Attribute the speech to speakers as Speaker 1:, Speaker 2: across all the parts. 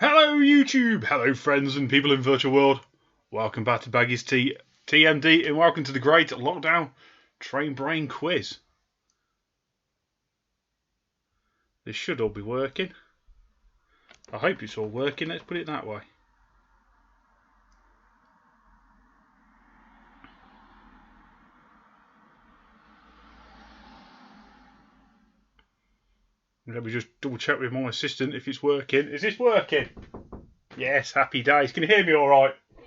Speaker 1: Hello YouTube, hello friends and people in virtual world. Welcome back to Baggy's TMD and welcome to the great lockdown train brain quiz. This should all be working. I hope it's all working, let's put it that way. Let me just double check with my assistant if it's working. Is this working? Yes, happy days. Can you hear me alright?
Speaker 2: Yeah,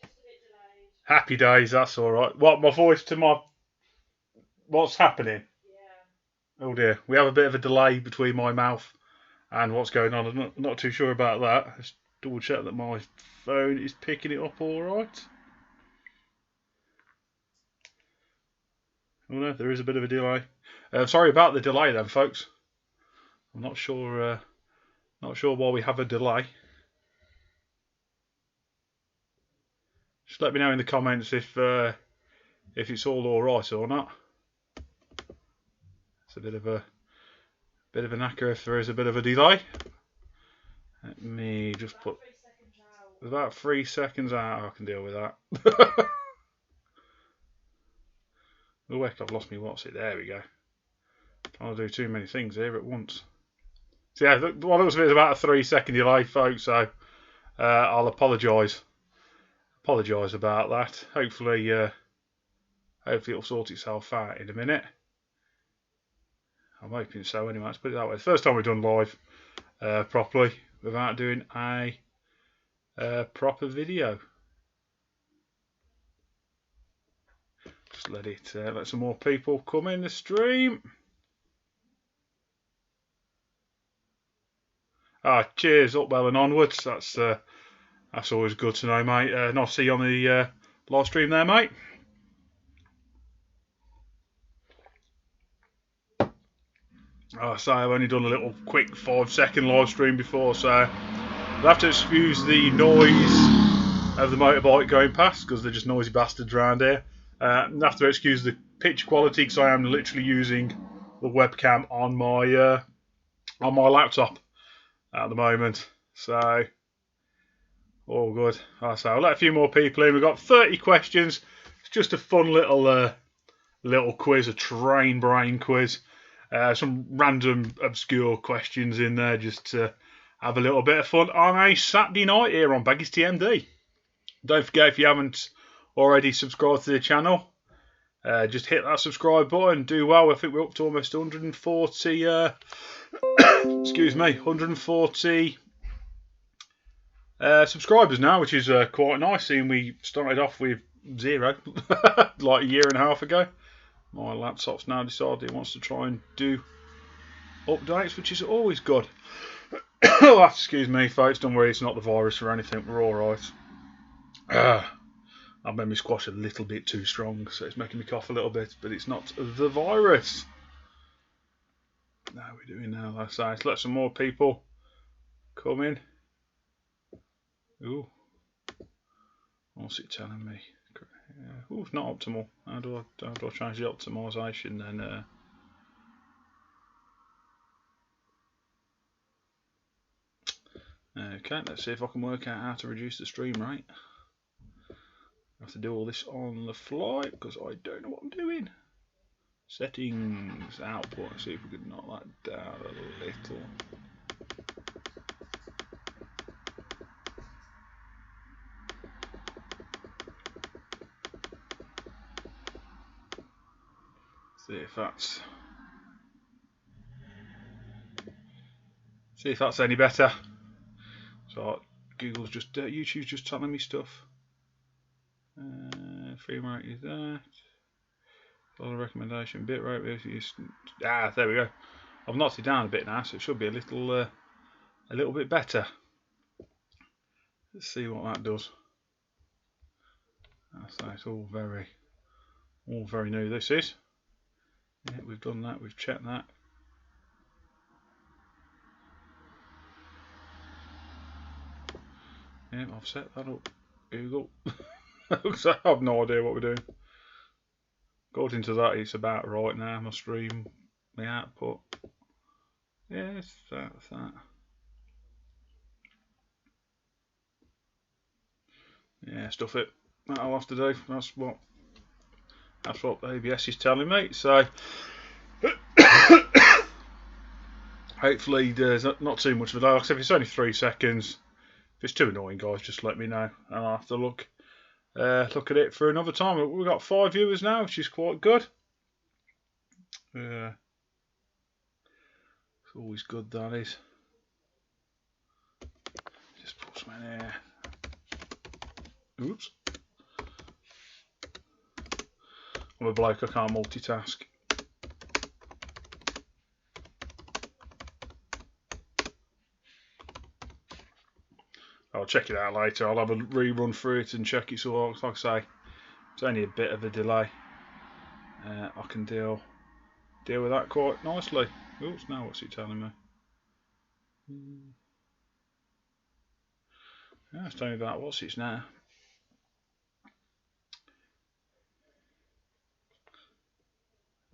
Speaker 2: just a bit delayed.
Speaker 1: Happy days, that's alright. What, my voice to my... What's happening?
Speaker 2: Yeah.
Speaker 1: Oh dear, we have a bit of a delay between my mouth and what's going on. I'm not too sure about that. Let's double check that my phone is picking it up alright. Oh no, there is a bit of a delay. Sorry about the delay then, folks. I'm not sure why we have a delay. Just let me know in the comments if it's all alright or not. It's a bit of a knacker if there is a bit of a delay. Let me just put about 3 seconds out. I can deal with that. Oh heck, I've lost me what's it. There we go. Trying to do too many things here at once. So yeah, what looks like it's about a 3 second delay, folks. So I'll apologise about that. Hopefully it'll sort itself out in a minute. I'm hoping so anyway. Let's put it that way. It's the first time we've done live properly without doing a proper video. Just let some more people come in the stream. Cheers, up well and onwards. That's always good to know, mate. Nice to see you on the live stream there, mate. So I've only done a little quick 5 second live stream before, so I'll have to excuse the noise of the motorbike going past because they're just noisy bastards around here. I have to excuse the pitch quality because I am literally using the webcam on my laptop at the moment. So all good. So I'll let a few more people in. We've got 30 questions. It's just a fun little quiz, a train brain quiz. Some random obscure questions in there just to have a little bit of fun on a Saturday night here on Baggy's TMD. Don't forget, if you haven't already subscribed to the channel, just hit that subscribe button. Do well. I think we're up to almost 140 excuse me, 140 subscribers now, which is quite nice, seeing we started off with 0 like a year and a half ago. My laptop's now decided it wants to try and do updates, which is always good. Excuse me, folks, don't worry, it's not the virus or anything, we're alright. I've made me squash a little bit too strong, so it's making me cough a little bit, but it's not the virus. How are we doing now? Let's let some more people come in. Ooh. What's it telling me? Ooh, it's not optimal. How do I change the optimization then? Okay, let's see if I can work out how to reduce the stream rate. I have to do all this on the fly because I don't know what I'm doing. Settings, output, let's see if we can knock that down a little. See if that's any better. So YouTube's just telling me stuff. Frame rate is that. Follow recommendation. Bit rate. There we go. I've knocked it down a bit now, so it should be a little bit better. Let's see what that does. So it's all very new. This is. Yeah, we've done that. We've checked that. Yeah, I've set that up. Google. So I have no idea what we're doing. According to that, it's about right now. My stream, the output. Yes, that's that. Yeah, stuff it. That'll have to do. That's what ABS is telling me. So hopefully there's not too much of a delay. Like I said, if it's only 3 seconds, if it's too annoying, guys, just let me know, and I'll have to look at it for another time. We've got 5 viewers now, which is quite good. It's always good, that is. Just put some in here. Oops. I'm a bloke, I can't multitask. I'll check it out later. I'll have a rerun through it and check it. So, like I say, it's only a bit of a delay. I can deal with that quite nicely. Oops, now what's it telling me? Yeah, it's telling me about what's it now.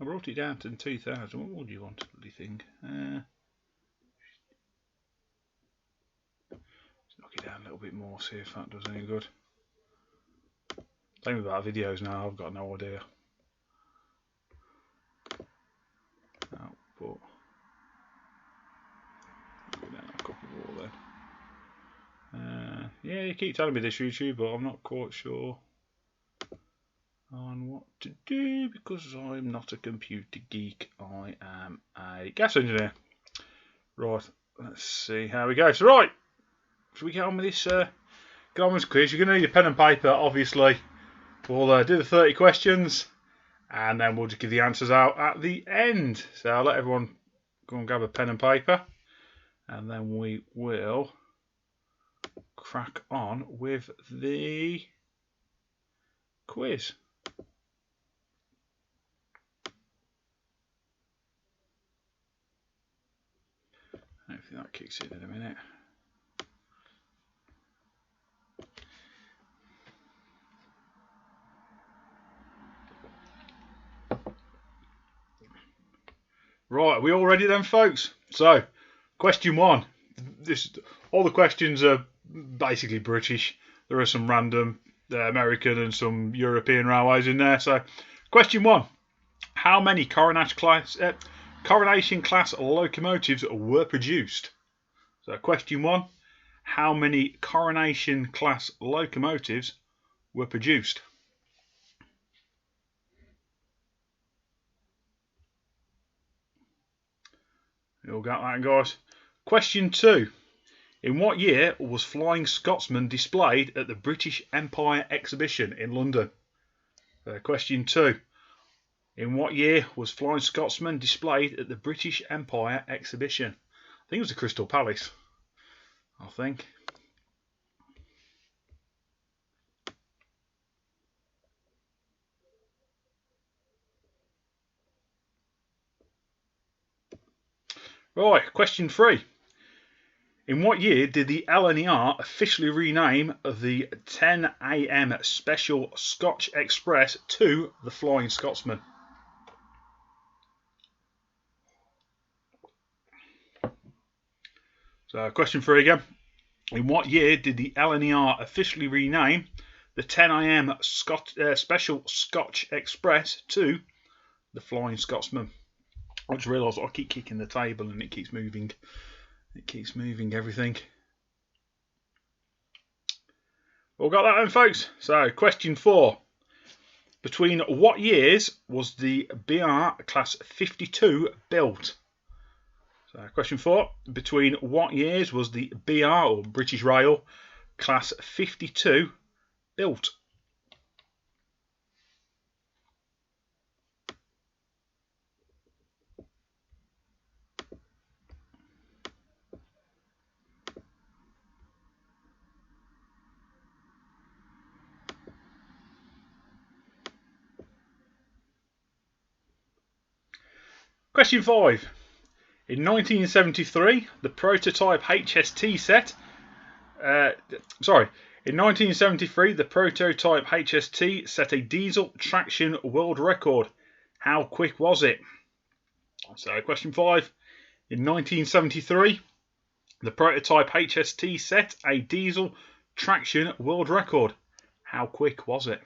Speaker 1: I brought it down to 2000. What would you want to bloody thing? Let's knock it down a little bit more, see if that does any good. Same about videos now, I've got no idea. Output. Down a couple more then. Yeah, you keep telling me this, YouTube, but I'm not quite sure on what to do because I'm not a computer geek. I am a gas engineer. Right, let's see how we go. So, right, should we get on with this? Get on with this quiz. You're going to need a pen and paper, obviously. We'll do the 30 questions, and then we'll just give the answers out at the end. So I'll let everyone go and grab a pen and paper, and then we will crack on with the quiz. Hopefully that kicks in a minute. Right, are we all ready then, folks? So, question 1. All the questions are basically British. There are some random American and some European railways in there. So, question 1. How many Coronation class locomotives were produced? So, question 1. How many Coronation class locomotives were produced? You all got that, guys? Question 2. In what year was Flying Scotsman displayed at the British Empire Exhibition in London? Question 2. In what year was Flying Scotsman displayed at the British Empire Exhibition? I think it was the Crystal Palace. I think. Right, question 3. In what year did the LNER officially rename the 10 AM Special Scotch Express to the Flying Scotsman? So, question 3 again. In what year did the LNER officially rename the 10 AM Special Scotch Express to the Flying Scotsman? I just realised I keep kicking the table and it keeps moving. It keeps moving everything. All got that then, folks? So, question 4. Between what years was the BR Class 52 built? So, question 4. Between what years was the BR, or British Rail, Class 52 built? Question 5. In 1973, the prototype HST set. In 1973, the prototype HST set a diesel traction world record. How quick was it? So, question 5. In 1973, the prototype HST set a diesel traction world record. how quick was it?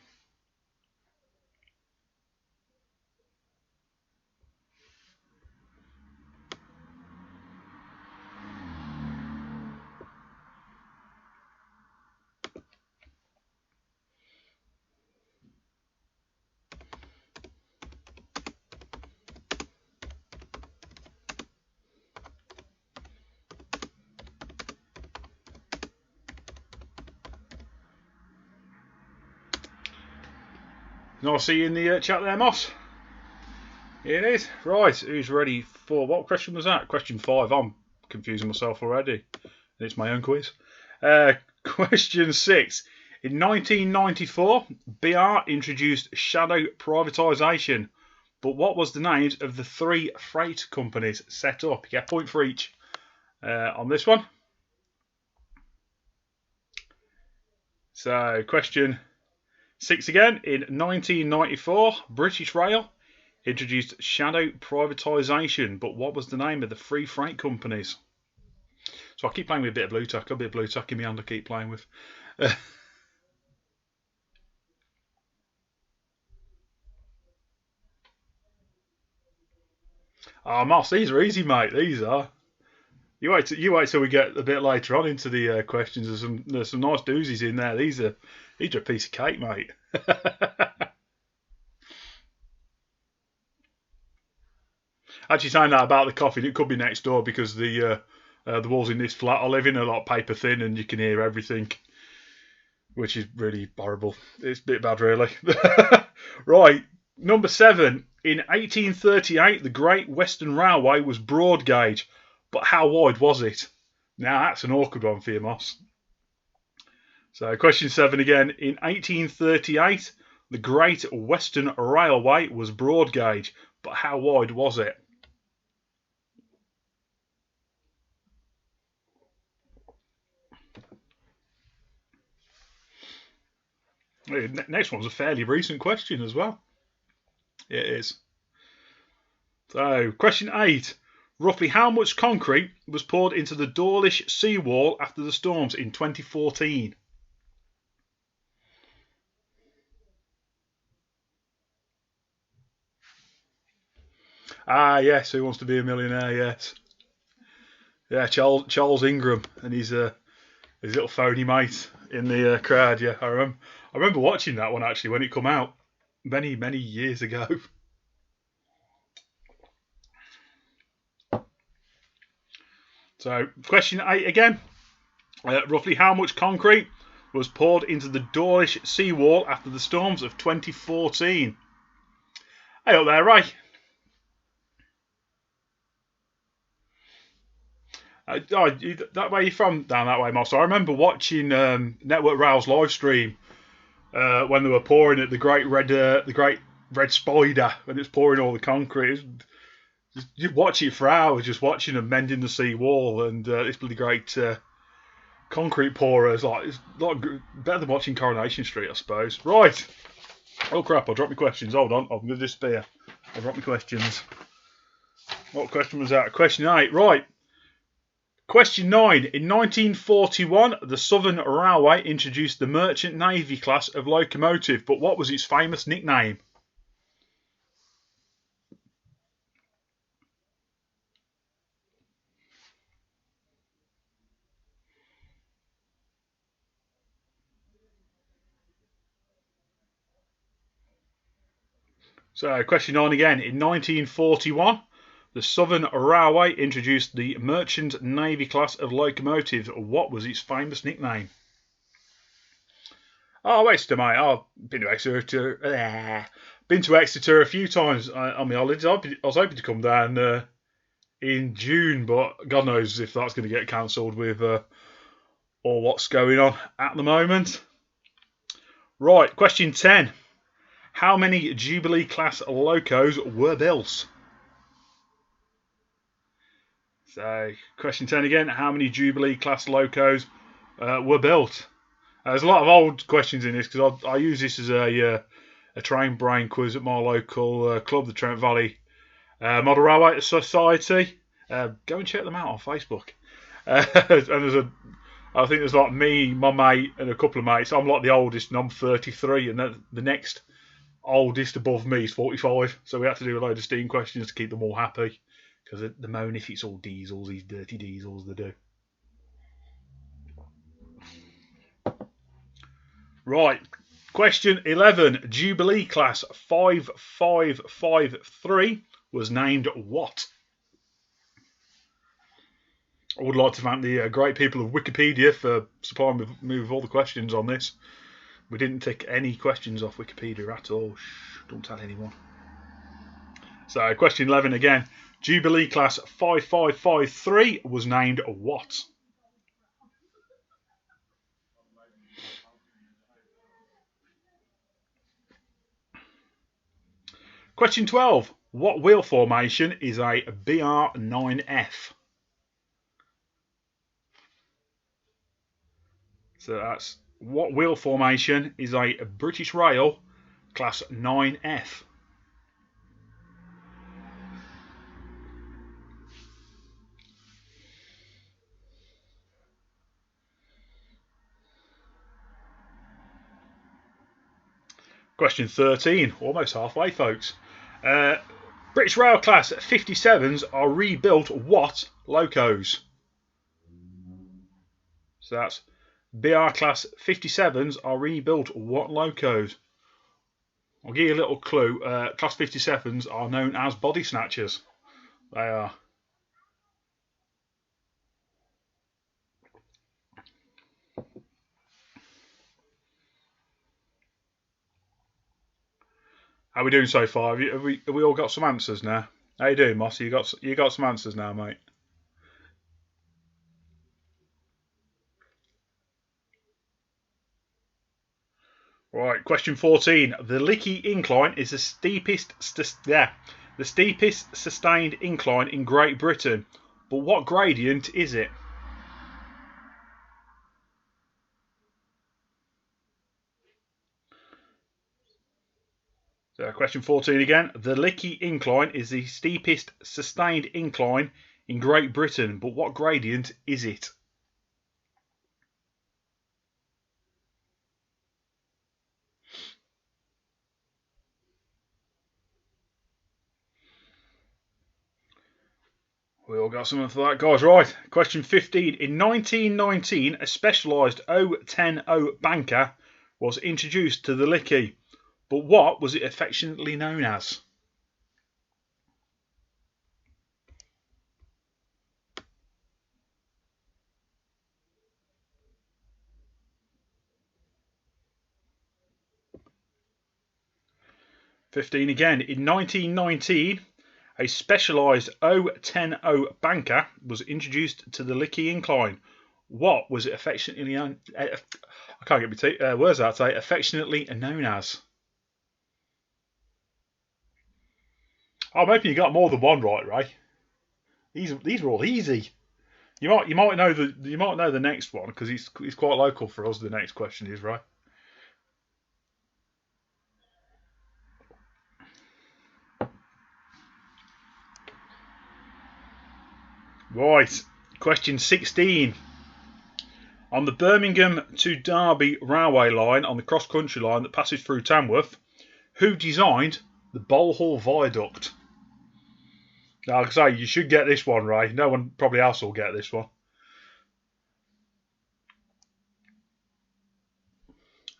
Speaker 1: Nice to see you in the chat there, Moss. It is. Right, who's ready for... What question was that? Question 5. I'm confusing myself already. It's my own quiz. Question 6. In 1994, BR introduced shadow privatisation. But what was the names of the 3 freight companies set up? You get a point for each on this one. So, question 6 again. In 1994, British Rail introduced shadow privatisation, but what was the name of the 3 freight companies? So I keep playing with a bit of Blue Tack. A bit of Blue Tack in my hand I keep playing with. Moss, these are easy, mate. These are. You wait till we get a bit later on into the questions. There's some nice doozies in there. These are a piece of cake, mate. Actually, saying that about the coffee, it could be next door because the walls in this flat I live in are a lot paper thin and you can hear everything, which is really horrible. It's a bit bad, really. Right, number 7. In 1838, the Great Western Railway was broad gauge, but how wide was it? Now, that's an awkward one for you, Moss. So, question 7 again. In 1838, the Great Western Railway was broad gauge, but how wide was it? Next one's a fairly recent question as well. It is. So, question 8. Roughly how much concrete was poured into the Dawlish seawall after the storms in 2014? Yes, Who Wants to Be a Millionaire? Yes. Yeah, Charles Ingram and his little phony mate in the crowd. Yeah, I remember watching that one actually when it come out many years ago. So, question 8 again. Roughly how much concrete was poured into the Dawlish seawall after the storms of 2014? Hey up there, Ray. That way you're from down that way, Moss. I remember watching Network Rail's live stream when they were pouring it, the great red spider, when it's pouring all the concrete. You watch it for hours, just watching them mending the sea wall, and it's really great concrete pourers. It's better than watching Coronation Street, I suppose. Right. Oh crap! I dropped my questions. Hold on, I'm going to disappear. I dropped my questions. What question was that? Question 8. Right. Question 9. In 1941, the Southern Railway introduced the Merchant Navy class of locomotive, but what was its famous nickname? So, question 9 again. In 1941, the Southern Railway introduced the Merchant Navy class of locomotive. What was its famous nickname? Oh, Exeter, mate. I've been to Exeter. Been to Exeter a few times on my holidays. I was hoping to come down in June, but God knows if that's going to get cancelled with all what's going on at the moment. Right, question 10. How many Jubilee class locos were built? So, question 10 again. How many Jubilee class locos were built? There's a lot of old questions in this because I use this as a train brain quiz at my local club, the Trent Valley Model Railway Society. Go and check them out on Facebook. And I think there's like me, my mate, and a couple of mates. I'm like the oldest, and I'm 33, and then the next oldest above me is 45. So we had to do a load of steam questions to keep them all happy, because they moan if it's all diesels, these dirty diesels they do. Right, question 11. Jubilee class 5553 was named what? I would like to thank the great people of Wikipedia for supplying me with all the questions on this. We didn't take any questions off Wikipedia at all. Shh, don't tell anyone. So, question 11 again. Jubilee class 5553 was named what? Question 12. What wheel formation is a BR9F? So that's what wheel formation is a British Rail class 9F? Question 13, almost halfway, folks. British Rail class 57s are rebuilt what locos? So that's BR class 57s are rebuilt what locos? I'll give you a little clue. Class 57s are known as body snatchers. They are. How are we doing so far? Have we all got some answers now? How you doing, Moss? You got some answers now, mate? Right, question 14. The Lickey Incline is the steepest sustained incline in Great Britain. But what gradient is it? So question 14 again. The Lickey Incline is the steepest sustained incline in Great Britain. But what gradient is it? We all got something for that, guys. Right. Question 15. In 1919, a specialised 010 banker was introduced to the Lickey. But what was it affectionately known as? '15 again. In 1919, a specialised 010 banker was introduced to the Lickey Incline. What was it affectionately known? I can't get my words out today. Affectionately known as. I'm hoping you got more than one right, Ray. These are all easy. You might know the next one because he's quite local for us. The next question is right. Right. Question 16. On the Birmingham to Derby railway line on the cross-country line that passes through Tamworth, who designed the Bolhall Viaduct? Now, like I say, you should get this one, Ray. No one probably else will get this one.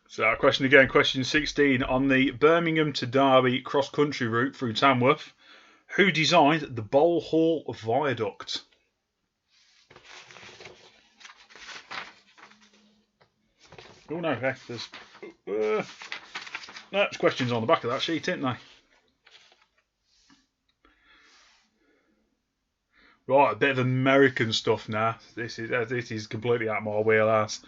Speaker 1: So, question again, question 16. On the Birmingham to Derby cross-country route through Tamworth, who designed the Bolhall Viaduct? Oh no, there's questions on the back of that sheet, isn't there? Right, a bit of American stuff now. This is completely out of my wheelhouse.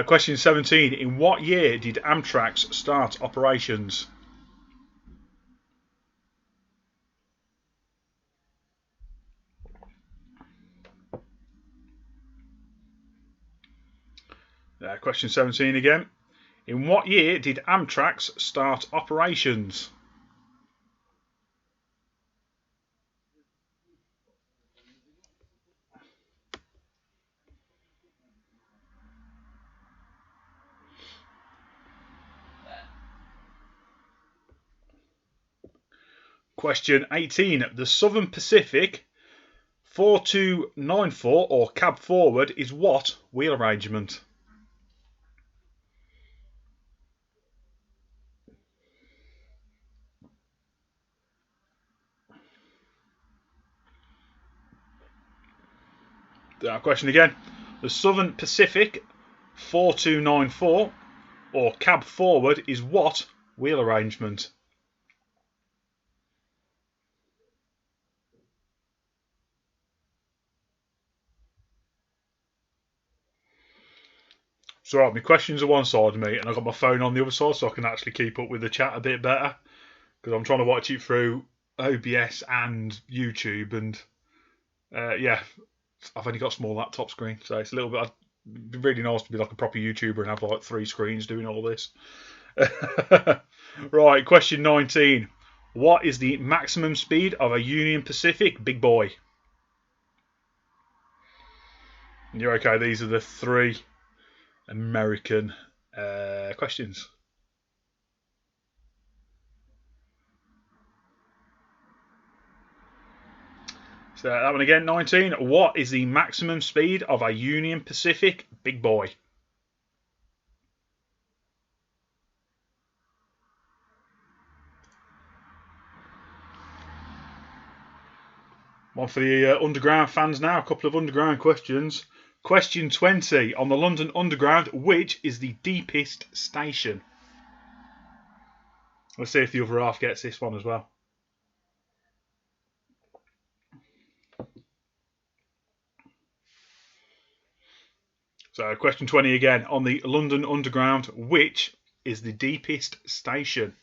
Speaker 1: Question 17. In what year did Amtrak start operations? Question 17 again. In what year did Amtrak start operations? Question 18. The Southern Pacific 4294 or cab forward is what wheel arrangement? Question again. The Southern Pacific 4294 or cab forward is what wheel arrangement? So right, my questions are one side of me, and I've got my phone on the other side, so I can actually keep up with the chat a bit better. Because I'm trying to watch it through OBS and YouTube, and yeah, I've only got a small laptop screen, so it's a little bit. It'd be really nice to be like a proper YouTuber and have like 3 screens doing all this. Right, question 19. What is the maximum speed of a Union Pacific big boy? You're okay. These are the 3 American questions. So that one again, 19. What is the maximum speed of a Union Pacific big boy? One for the Underground fans now. A couple of Underground questions. Question 20. On the London Underground, which is the deepest station? Let's see if the other half gets this one as well. So, question 20 again. On the London Underground, which is the deepest station?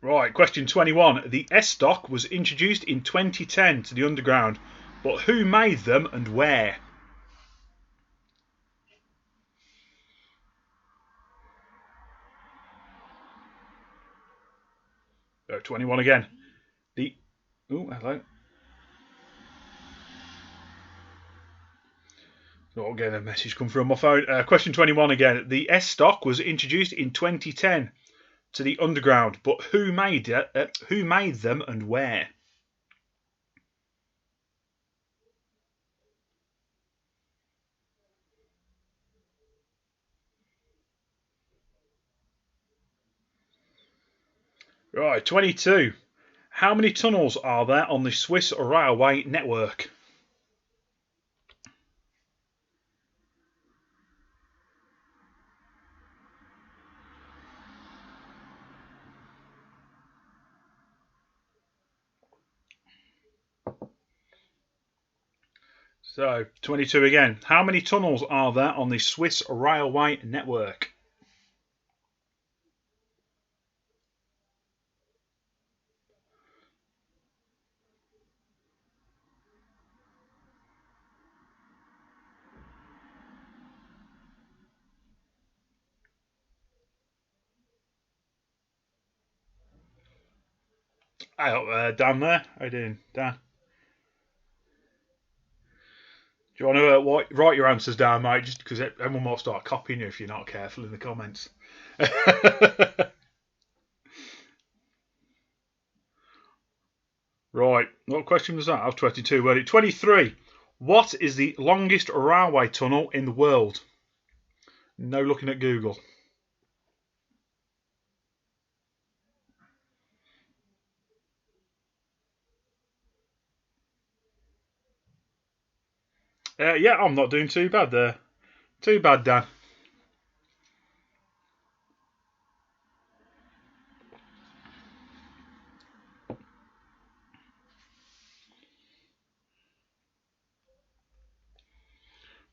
Speaker 1: Right, question 21. The S-Stock was introduced in 2010 to the Underground, but who made them and where? 21 again. Oh, hello. So again, a message come through on my phone. Question 21 again. The S-Stock was introduced in 2010 to the Underground, but who made it? Who made them and where? Right, 22. How many tunnels are there on the Swiss railway network? So, 22 again. How many tunnels are there on the Swiss railway network? Hey up Dan there. How you doing, Dan? Do you want to write your answers down, mate? Just because everyone might start copying you if you're not careful in the comments. Right, what question was that? I have 22, weren't it? 23. What is the longest railway tunnel in the world? No looking at Google. Yeah, I'm not doing too bad there. Too bad, Dan.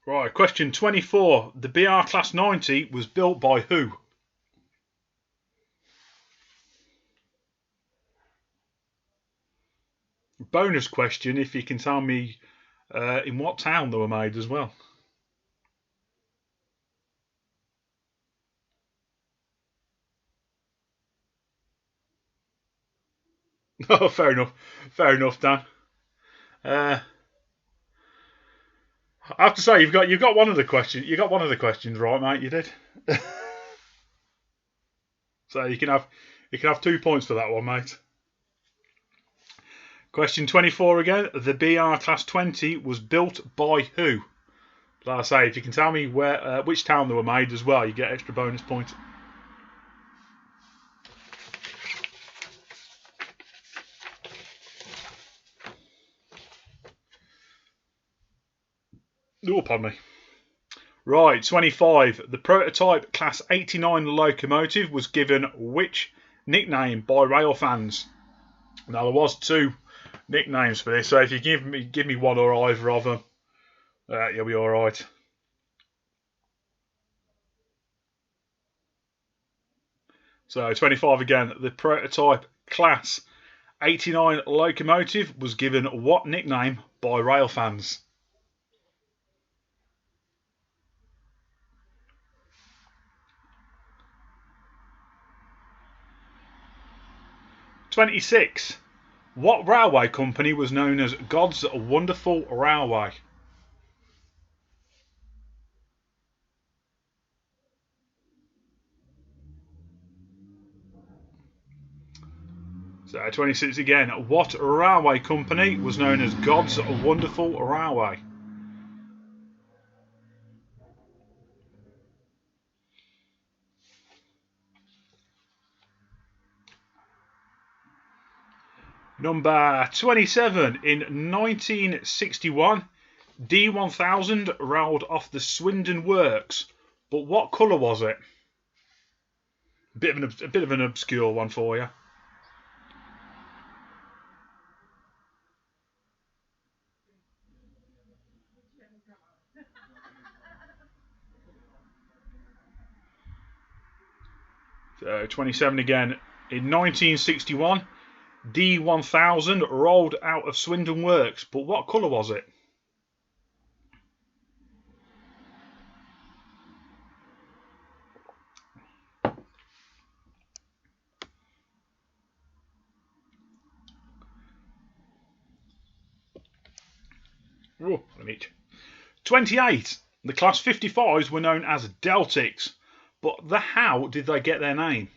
Speaker 1: Right, question 24. The BR Class 90 was built by who? Bonus question if you can tell me in what town they were made as well. Oh, fair enough. Fair enough, Dan. I have to say, you've got one of the questions. You got one of the questions right, mate. You did. So you can have 2 points for that one, mate. Question 24 again. The BR Class 20 was built by who? Like I say, if you can tell me which town they were made as well, you get extra bonus points. Oh, pardon me. Right, 25. The prototype Class 89 locomotive was given which nickname by rail fans? Now, there was 2 nicknames for this, so if you give me one or either of them, you'll be all right. So 25 again. The prototype Class 89 locomotive was given what nickname by rail fans? '26. What railway company was known as God's Wonderful Railway? So 26 again. What railway company was known as God's Wonderful Railway? Number 27. In 1961, D1000 rolled off the Swindon Works, but what colour was it? A bit of an obscure one for you. So 27 again. In 1961, D1000 rolled out of Swindon Works, but what colour was it? Oh, an each. 28. The Class 55s were known as Deltics, but how did they get their name?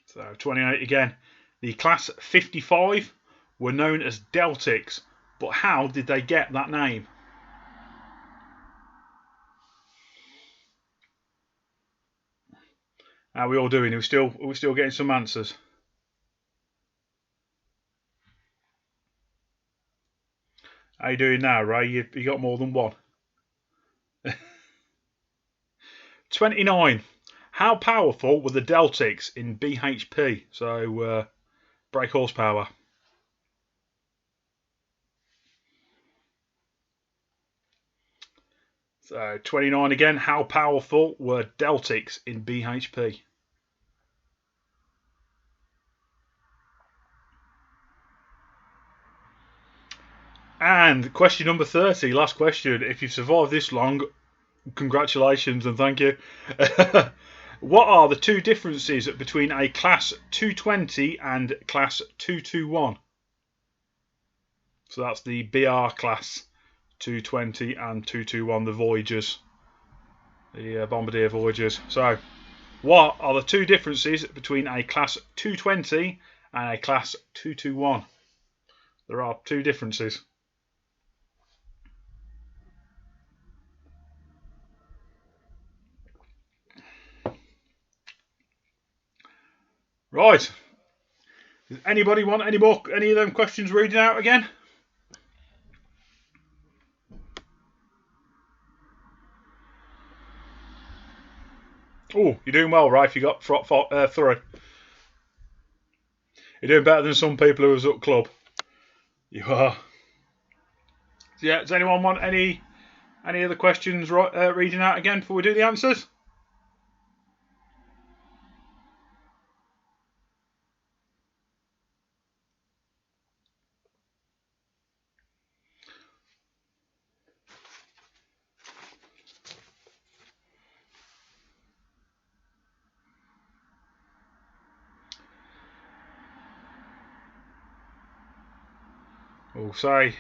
Speaker 1: So 28 again. The Class 55 were known as Deltics, but how did they get that name? How are we all doing? Are we still getting some answers? How you doing now, Ray? You got more than one. 29. How powerful were the Deltics in BHP? So brake horsepower. So 29 again. How powerful were Deltics in BHP? And question number 30, last question. If you've survived this long, congratulations and thank you. What are the 2 differences between a Class 220 and Class 221? So that's the BR Class 220 and 221, the Voyagers, the Bombardier Voyagers. So, what are the 2 differences between a Class 220 and a Class 221? There are 2 differences. Right. Does anybody want any of them questions reading out again? Oh, you're doing well, Rafe. You got thorough. You're doing better than some people who was at club. You are. So yeah. Does anyone want any other questions reading out again before we do the answers? We'll say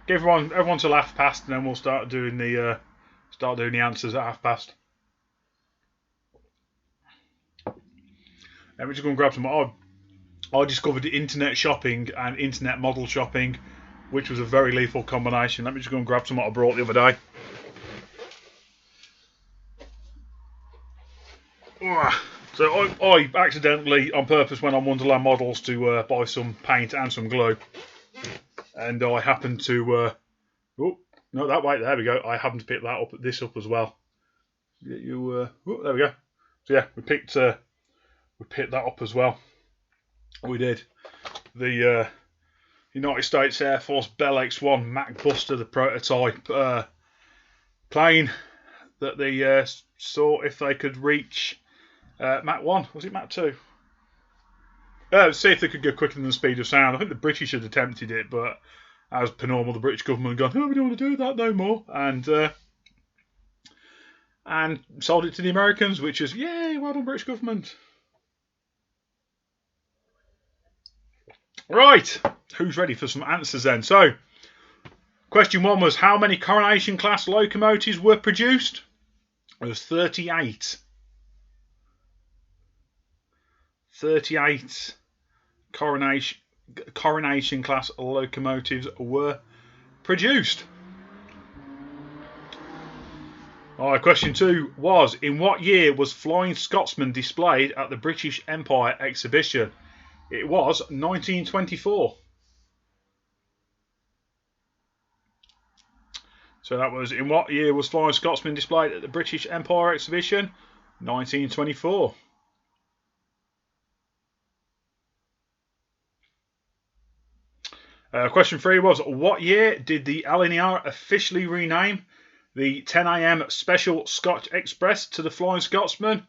Speaker 1: give everyone till past, and then we'll start doing the answers at past. Let me just go and grab some. I discovered internet shopping and internet model shopping, which was a very lethal combination. Let me just go and grab some what I brought the other day. So I accidentally, on purpose, went on Wonderland Models to buy some paint and some glue, and I happened to. Oh no, that way. There we go. I happened to pick this up as well. There we go. So yeah, we picked that up as well. We did. The United States Air Force Bell X-1 Mac Buster, the prototype plane that they saw if they could reach Mach 1. Was it Mach 2? See if they could go quicker than the speed of sound. I think the British had attempted it, but as per normal, the British government had gone, oh, we don't want to do that no more. And sold it to the Americans, which is, yay, well done, British government. Right, who's ready for some answers then? So, question 1 was, how many Coronation class locomotives were produced? It was 38. 38 Coronation class locomotives were produced. Alright, question 2 was, in what year was Flying Scotsman displayed at the British Empire exhibition? It was 1924. So that was, in what year was Flying Scotsman displayed at the British Empire exhibition? 1924. Question 3 was, what year did the LNER officially rename the 10 a.m. Special Scotch Express to the Flying Scotsman?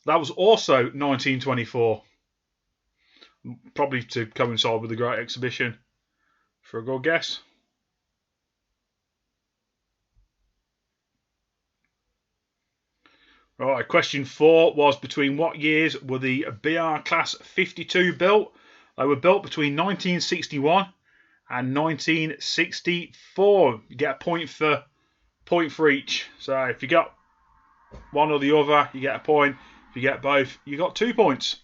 Speaker 1: That was also 1924. Probably to coincide with the Great Exhibition. For a good guess. Right, question 4 was, between what years were the BR Class 52 built? They were built between 1961 and 1964. You get a point for each. So if you got one or the other, you get a point. If you get both, you got 2 points.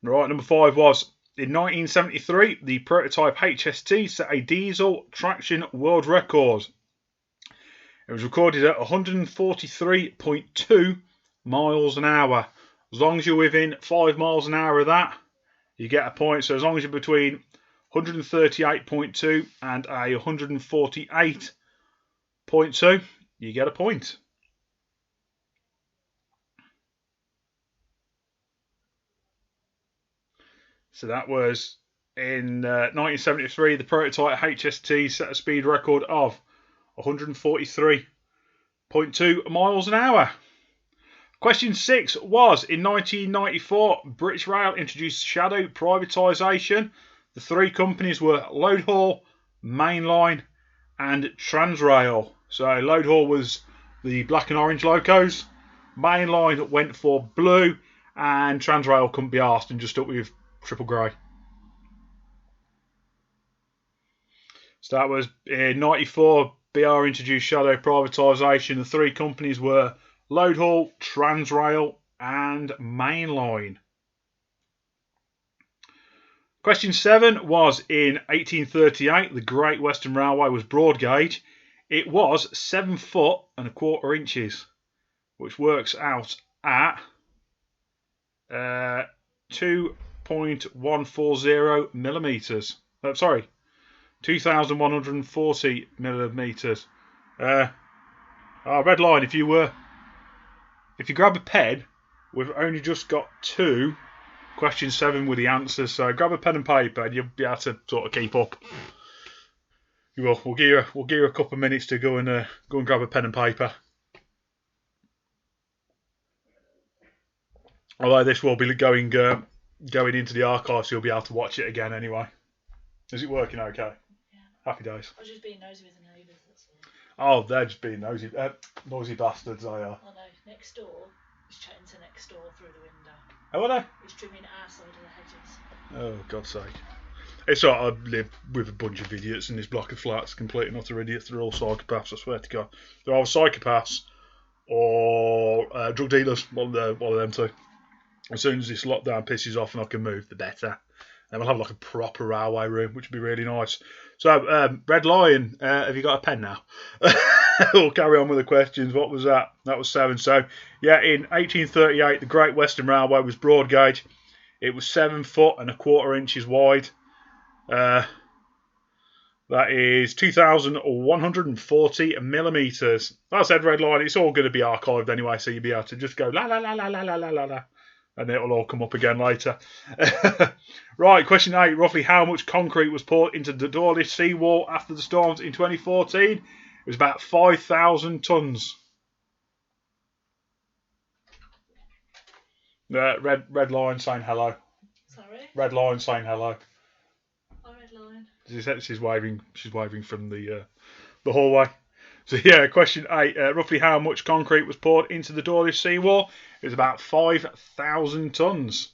Speaker 1: Right, number 5 was, in 1973, the prototype HST set a diesel traction world record. It was recorded at 143.2 miles an hour. As long as you're within 5 miles an hour of that, you get a point. So as long as you're between 138.2 and a 148.2, you get a point. So that was in 1973, the prototype HST set a speed record of 143.2 miles an hour. Question 6 was, in 1994, British Rail introduced shadow privatisation. The 3 companies were Loadhaul, Mainline and Transrail. So Loadhaul was the black and orange locos, Mainline went for blue, and Transrail couldn't be arsed and just stuck with triple grey. So that was in 94, BR introduced shadow privatisation. The 3 companies were Loadhaul, Transrail and Mainline. Question 7 was, in 1838, the Great Western Railway was broad gauge. It was 7 foot and a quarter inches, which works out at 2.140 millimetres. 2,140 millimetres. Red line, if you grab a pen, we've only just got 2, question 7 with the answers, so grab a pen and paper and you'll be able to sort of keep up. You will. We'll give you a couple of minutes to go and grab a pen and paper. Although this will be going into the archive, so you'll be able to watch it again anyway. Is it working okay?
Speaker 2: Yeah.
Speaker 1: Happy days.
Speaker 2: I was just being nosy with the neighbours, that's all.
Speaker 1: Oh, they're just being noisy bastards, they are.
Speaker 2: I know. next door is chatting to next door through the window.
Speaker 1: How are they?
Speaker 2: He's trimming our side of the hedges.
Speaker 1: Oh, God's sake. It's like I live with a bunch of idiots in this block of flats, complete and utter idiots. They're all psychopaths, I swear to God. They're either psychopaths or drug dealers, one of them two. As soon as this lockdown pisses off and I can move, the better. And we'll have like a proper railway room, which would be really nice. So, Red Lion, have you got a pen now? We'll carry on with the questions. What was that? That was 7. So, yeah, in 1838, the Great Western Railway was broad gauge. It was 7 foot and a quarter inches wide. That is 2,140 millimetres. Like I said, Red Line, it's all going to be archived anyway, so you'll be able to just go la la la la la la la la, and it'll all come up again later. Right, question 8. Roughly how much concrete was poured into the Dawlish seawall after the storms in 2014? It was about 5,000 tonnes. Red Line saying hello.
Speaker 2: Sorry?
Speaker 1: Red Line saying hello.
Speaker 2: Hi, Red Line.
Speaker 1: She's waving from the hallway. So yeah, question 8. Roughly how much concrete was poured into the Dawlish seawall? It was about 5,000 tonnes.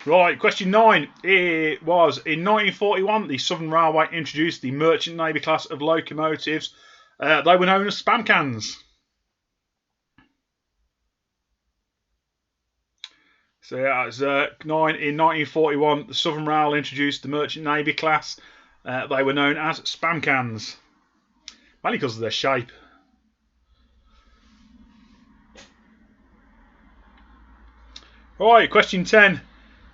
Speaker 1: Right, question 9. It was in 1941 the Southern Railway introduced the Merchant Navy class of locomotives. They were known as spam cans. So yeah, it's 9 in 1941. The Southern Rail introduced the Merchant Navy class. They were known as spam cans, mainly because of their shape. Right, question 10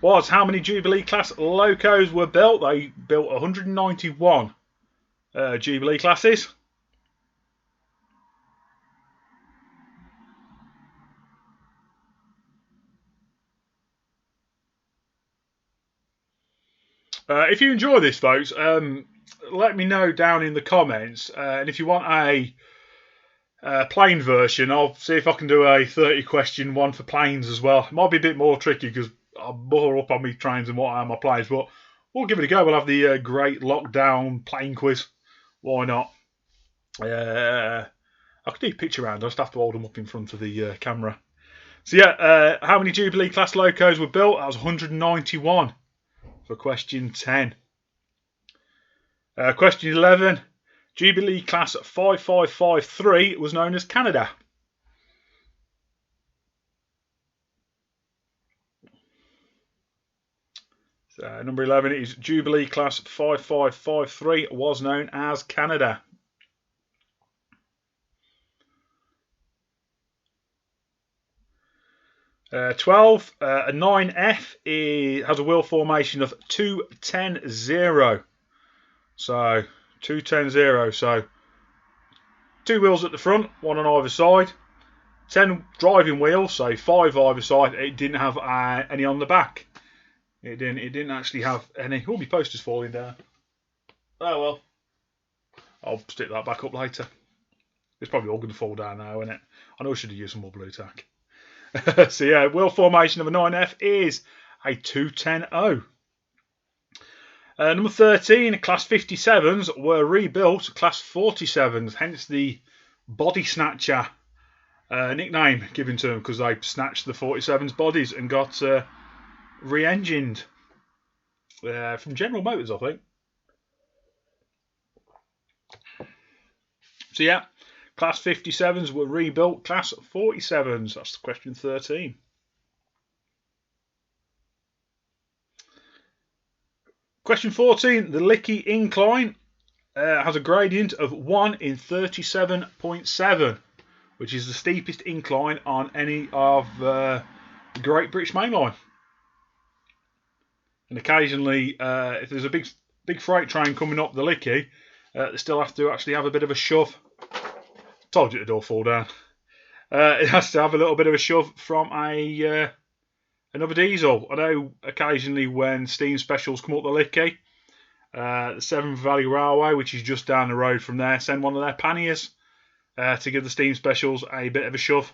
Speaker 1: was how many Jubilee class locos were built? They built 191 Jubilee classes. If you enjoy this, folks, let me know down in the comments. And if you want a plane version, I'll see if I can do a 30 question one for planes as well. It might be a bit more tricky because I'm more up on me trains than what I am my planes, but we'll give it a go. We'll have the great lockdown plane quiz. Why not? I could do a picture round. I just have to hold them up in front of the camera. So yeah, how many Jubilee class locos were built? That was 191 for question 10. Question 11. Jubilee class 5553 was known as Canada. So number 11 is Jubilee class 5553 was known as Canada. Uh, 12. A 9F has a wheel formation of 210-0. So 210-0. So 2 wheels at the front, 1 on either side. 10 driving wheels, so 5 either side. It didn't have any on the back. It didn't actually have any. Oh, my poster's falling down. Oh well. I'll stick that back up later. It's probably all going to fall down now, isn't it? I know I should have used some more blue tack. So yeah, wheel formation of a 9F is a 210-0. Number 13, Class 57s were rebuilt Class 47s, hence the Body Snatcher nickname given to them because they snatched the 47s bodies and got re-engined from General Motors, I think. So yeah, Class 57s were rebuilt Class 47s. That's question 13. Question 14. The Lickey Incline has a gradient of 1 in 37.7, which is the steepest incline on any of the Great British Main Line. And occasionally, if there's a big freight train coming up the Lickey, they still have to actually have a bit of a shove. Told you it'd all fall down. It has to have a little bit of a shove from another diesel. I know occasionally when steam specials come up the Lickey, the Severn Valley Railway, which is just down the road from there, send one of their panniers to give the steam specials a bit of a shove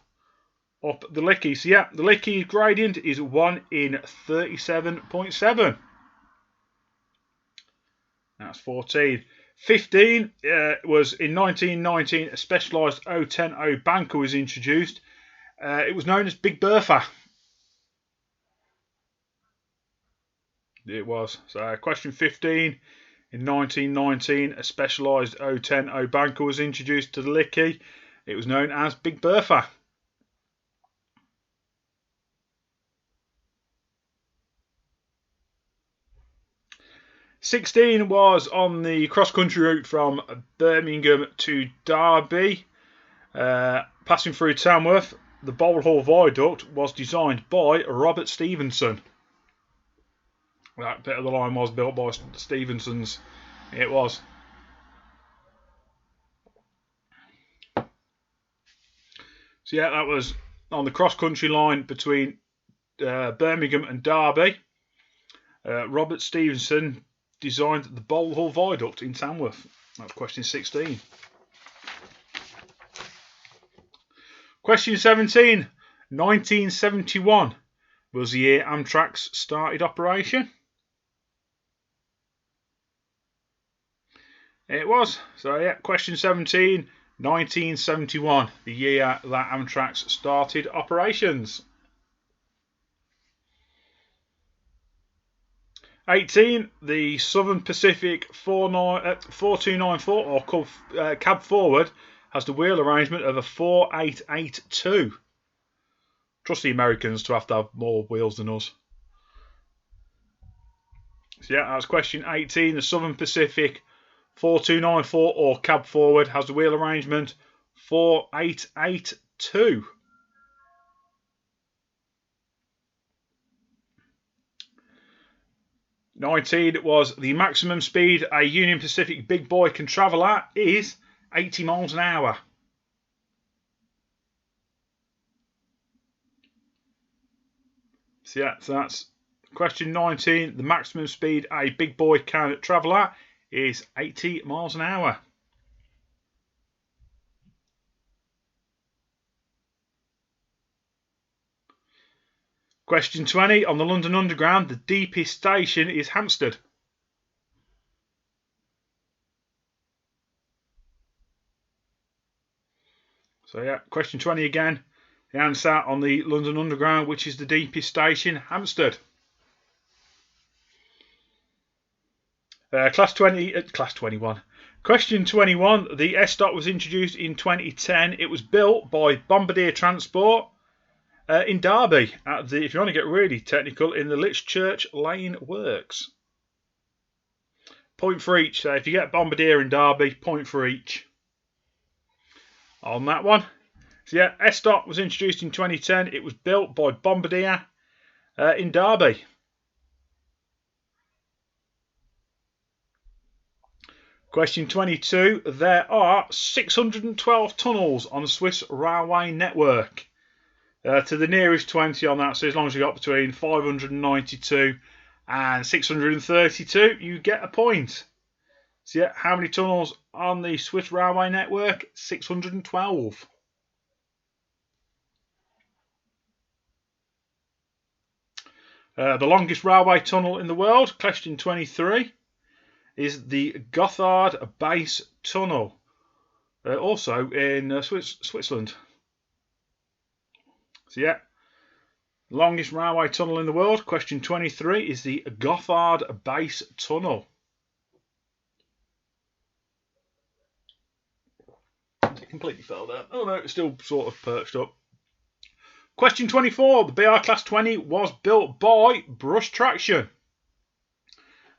Speaker 1: up the Lickey. So yeah, the Lickey gradient is 1 in 37.7. That's 14. 15 was in 1919, a specialised 010 banker was introduced. It was known as Big Bertha. It was. So question 15. In 1919, a specialised 010 banker was introduced to the Lickey. It was known as Big Bertha. '16 was on the cross-country route from Birmingham to Derby, passing through Tamworth. The Bowl Hall Viaduct was designed by Robert Stephenson. That bit of the line was built by Stephenson's. It was. So yeah, that was on the cross-country line between Birmingham and Derby. Robert Stephenson designed the Bowl Hall Viaduct in Tamworth. That's question 16. Question 17. 1971 was the year Amtrak's started operation. It was. So yeah, question 17, 1971, the year that Amtrak's started operations. 18, the Southern Pacific 4294 or cab forward has the wheel arrangement of a 4882. Trust the Americans to have more wheels than us. So yeah, that's question 18. The Southern Pacific 4294 or cab forward has the wheel arrangement 4882. '19 was the maximum speed a Union Pacific big boy can travel at is 80 miles an hour. So yeah, so that's question 19. The maximum speed a big boy can travel at is 80 miles an hour. Question 20. On the London Underground, the deepest station is Hampstead. So yeah, question 20 again. The answer on the London Underground, which is the deepest station, Hampstead. Class 21. Question 21. The S-Dot was introduced in 2010. It was built by Bombardier Transport in Derby. If you want to get really technical, in the Lichchurch Lane Works. Point for each. So if you get Bombardier in Derby, point for each on that one. So yeah, S-Dot was introduced in 2010. It was built by Bombardier in Derby. Question 22. There are 612 tunnels on the Swiss railway network. To the nearest 20 on that, so as long as you got between 592 and 632, you get a point. So yeah, how many tunnels on the Swiss railway network? 612. The longest railway tunnel in the world, question 23, is the Gotthard Base Tunnel, also in Switzerland. So yeah, longest railway tunnel in the world, question 23, is the Gotthard Base Tunnel. It completely fell down. Oh no, it's still sort of perched up. Question 24, the BR Class 20 was built by Brush Traction.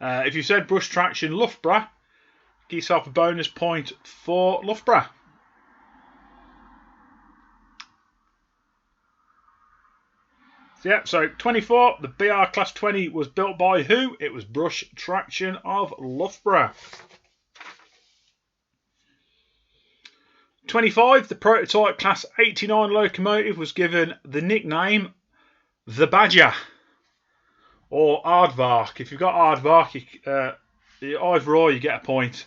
Speaker 1: If you said Brush Traction Loughborough, give yourself a bonus point for Loughborough. So yeah, so 24, the BR Class 20 was built by who? It was Brush Traction of Loughborough. 25, the prototype Class 89 locomotive was given the nickname the Badger or Aardvark. If you've got Aardvark, either or, you get a point.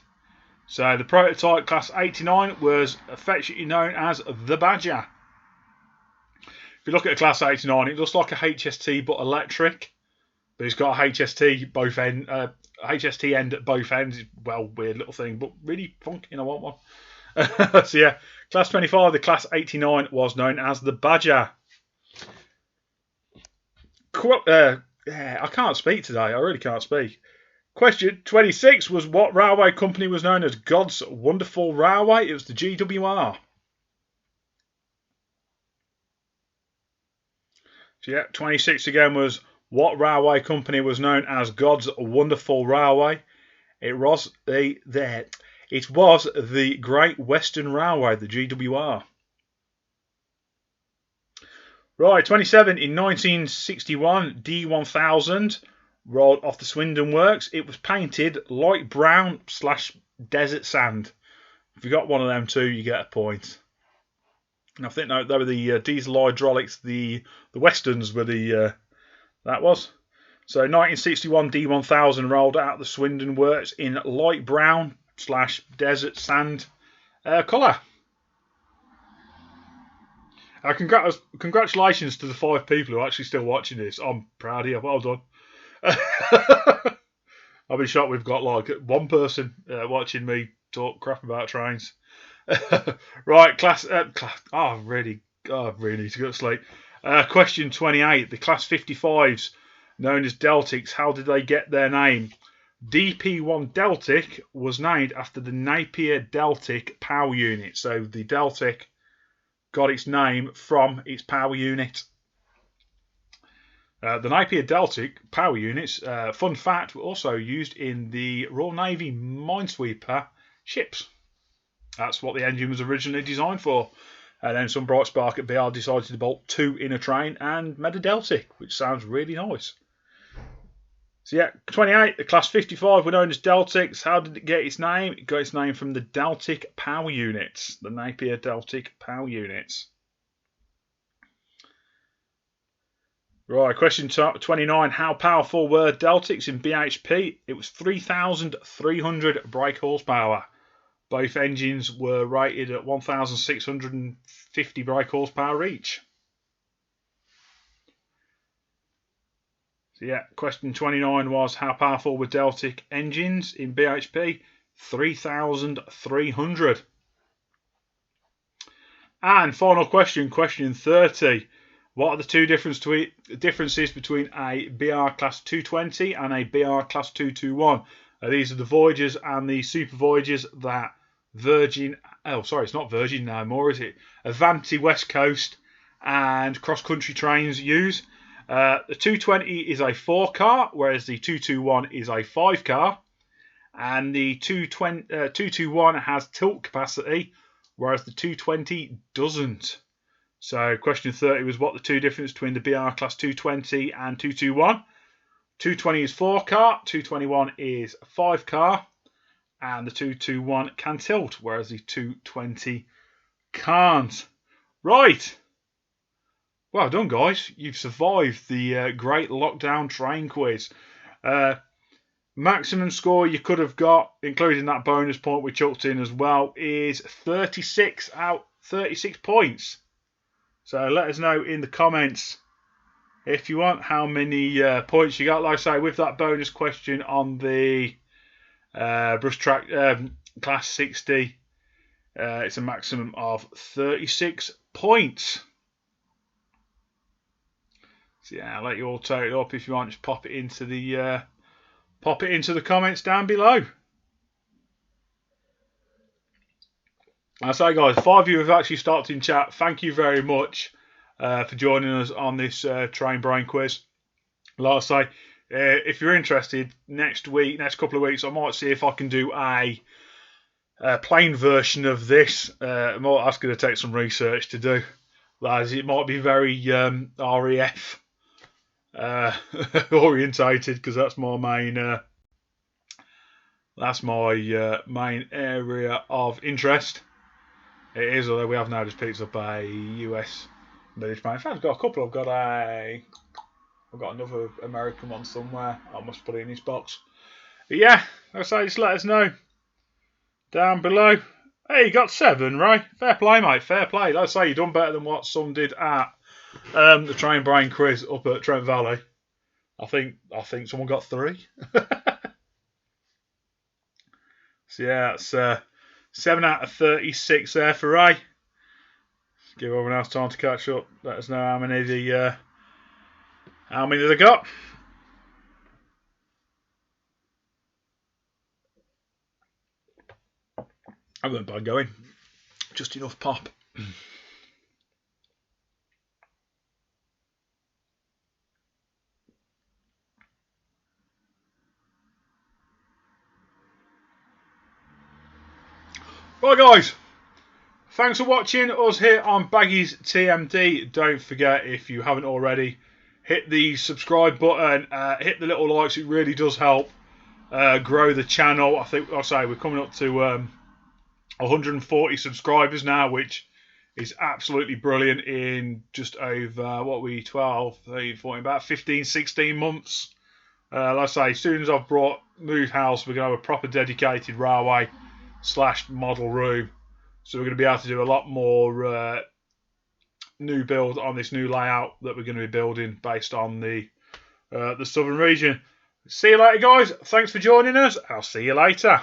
Speaker 1: So the prototype Class 89 was affectionately known as the Badger. If you look at a Class 89, it looks like a HST but electric. but it's got a HST both end, HST end at both ends. Well, weird little thing, but really funky, and I want one. So yeah, Class 25, the Class 89 was known as the Badger. I can't speak today. I really can't speak. Question 26 was what railway company was known as God's Wonderful Railway? It was the GWR. So yeah, 26 again was what railway company was known as God's Wonderful Railway? It was the Great Western Railway, the GWR. Right, 27 in 1961, D1000 rolled off the Swindon Works. It was painted light brown / desert sand. If you got one of them two, you get a point. And I think they were the diesel hydraulics. The Westerns were the that was. So 1961 D1000 rolled out the Swindon Works in light brown / desert sand colour. Congratulations to the 5 people who are actually still watching this. I'm proud of you. Well done. I've been shocked we've got like one person watching me talk crap about trains. Right, class. I really need to go to sleep. Question 28. The Class 55s, known as Deltics, how did they get their name? DP1 Deltic was named after the Napier Deltic power unit. So the Deltic got its name from its power unit. The Napier Deltic power units, fun fact, were also used in the Royal Navy Minesweeper ships. That's what the engine was originally designed for. And then some bright spark at BR decided to bolt 2 in a train and made a Deltic, which sounds really nice. So yeah, 28, the Class 55 were known as Deltics. How did it get its name? It got its name from the Deltic power units, the Napier Deltic power units. Right, question 29. How powerful were Deltics in BHP? It was 3,300 brake horsepower. Both engines were rated at 1,650 brake horsepower each. So yeah, question 29 was how powerful were Deltic engines in BHP? 3,300. And final question, question 30. What are the two differences between a BR Class 220 and a BR Class 221? These are the Voyagers and the Super Voyagers that Virgin... Oh, sorry, it's not Virgin no more, is it? Avanti West Coast and cross-country trains use. The 220 is a 4-car, whereas the 221 is a 5-car. And the 221 has tilt capacity, whereas the 220 doesn't. So question 30 was what the two differences between the BR Class 220 and 221. 220 is 4-car, 221 is 5-car, and the 221 can tilt, whereas the 220 can't. Right. Well done, guys. You've survived the great lockdown train quiz. Maximum score you could have got, including that bonus point we chucked in as well, is 36 points. So let us know in the comments if you want how many points you got. Like I say, with that bonus question on the Brush Track Class 60, it's a maximum of 36 points. So yeah, I'll let you all total it up if you want. Just pop it into the comments down below. I say, guys, 5 of you have actually stopped in chat. Thank you very much for joining us on this train brain quiz. Like I say, if you're interested, next couple of weeks, I might see if I can do a plain version of this. That's going to take some research to do, as it might be very REF orientated, because that's my main main area of interest. It is, although we have now just picked up a US military man. In fact, I've got a couple. I've got another American one somewhere. I must put it in this box. But yeah, like I say, just let us know down below. Hey, you got 7, right? Fair play, mate. Fair play. Like I say, you've done better than what some did at the Train Brain quiz up at Trent Valley. I think someone got 3. So yeah, it's 7 out of 36 there for Ray. Give everyone else time to catch up. Let us know how many they got. I won't mind going. Just enough pop. Right, guys. Thanks for watching us here on Baggies TMD. Don't forget, if you haven't already, hit the subscribe button, hit the little likes. It really does help grow the channel. I think, we're coming up to 140 subscribers now, which is absolutely brilliant in just over, 12, 13, 14, about 15, 16 months. Like I say, as soon as I've moved house, we're going to have a proper dedicated railway / model room. So we're going to be able to do a lot more new build on this new layout that we're going to be building based on the southern region. See you later, guys. Thanks for joining us. I'll see you later.